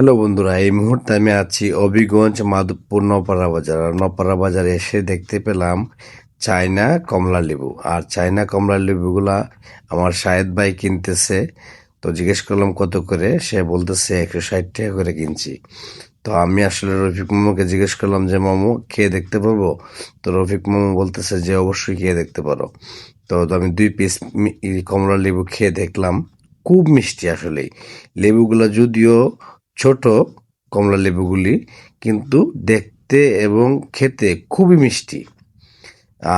Hello বন্ধুরা, এই মুহূর্তে আমি আছি হবিগঞ্জ মাধবপুর নপাড়া বাজার। আর নপাড়া বাজারে এসে দেখতে পেলাম চায়না কমলা লেবু। আর চায়না কমলা লেবুগুলা আমার শাহেদ ভাই কিনতেছে। তো জিজ্ঞেস করলাম কত করে, সে বলতেছে 160 টাকা করে কিনছি। তো আমি আসলে রফিক মামুকে জিজ্ঞেস করলাম যে মামু খেয়ে দেখতে পারবো? তো রফিক মামু বলতেছে যে অবশ্যই খেয়ে দেখতে পারো। তো আমি 2 পিস কমলা লেবু খেয়ে দেখলাম, খুব মিষ্টি আসলেই। লেবুগুলা যদিও ছোট, কমলা লেবুগুলি, কিন্তু দেখতে এবং খেতে খুবই মিষ্টি।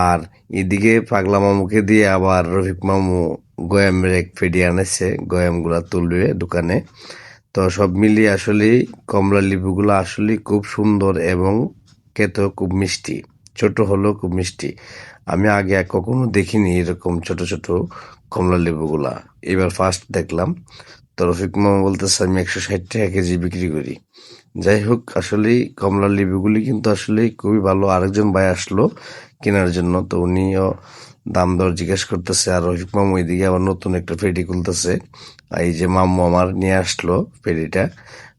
আর এদিকে পাগলা মামুকে দিয়ে আবার রফিক মামু গয়ামের এক ফেডি আনেছে, গয়ামগুলা তুলবে দোকানে। তো সব মিলিয়ে আসলে কমলা লেবুগুলো আসলে খুব সুন্দর এবং খেতেও খুব মিষ্টি। ছোট হলেও খুব মিষ্টি। আমি আগে কখনো দেখিনি এরকম ছোট ছোট কমলা লেবুগুলা, এবার ফার্স্ট দেখলাম। তো রফিক মামা বলতেছে আমি 160 টাকা কেজি বিক্রি করি। যাই হোক, আসলেই কমলা লেবুগুলি কিন্তু আসলেই খুবই ভালো। আরেকজন ভাই আসলো কেনার জন্য, তো উনিও দাম দর জিজ্ঞেস করতেছে। আর রফিক মামু এদিকে আবার নতুন একটা ফেডি খুলতেছে। আর এই যে মাম্মু আমার নিয়ে আসলো ফেডিটা,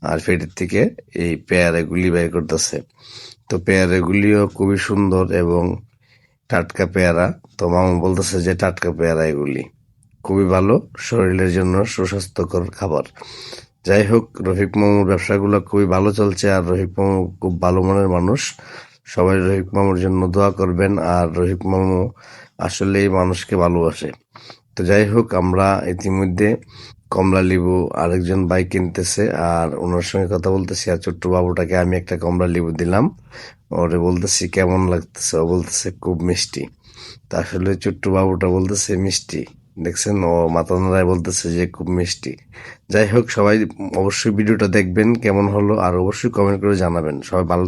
আর ফেডির থেকে এই পেয়ারাগুলি বের করতেছে। তো পেয়ারাগুলিও খুবই সুন্দর এবং টাটকা পেয়ারা। তো মামু বলতেছে যে টাটকা পেয়ারা এগুলি খুবই ভালো, শরীরের জন্য সুস্বাস্থ্যকর খাবার। যাই হোক, রফিক মামুর ব্যবসাগুলো খুবই ভালো চলছে। আর রফিক মামু খুব ভালো মনের মানুষ। সবাই রফিক মামুর জন্য দোয়া করবেন। আর রফিক মামু আসলেই মানুষকে ভালোবাসে। তো যাই হোক, আমরা ইতিমধ্যে কমলা লেবু আরেকজন ভাই কিনতেছে, আর ওনার সঙ্গে কথা বলতেছি। আর ছোট্ট বাবুটাকে আমি একটা কমলা লেবু দিলাম, ওরে বলতেছি কেমন লাগতেছে, ও বলতেছে খুব মিষ্টি। তা আসলে ছোট্ট বাবুটা বলতেছে মিষ্টি, দেখছেন, ও মাথা নাড়ায় বলতেছে যে খুব মিষ্টি। যাই হোক, সবাই অবশ্যই ভিডিওটা দেখবেন কেমন হলো, আর অবশ্যই কমেন্ট করে জানাবেন। সবাই ভালো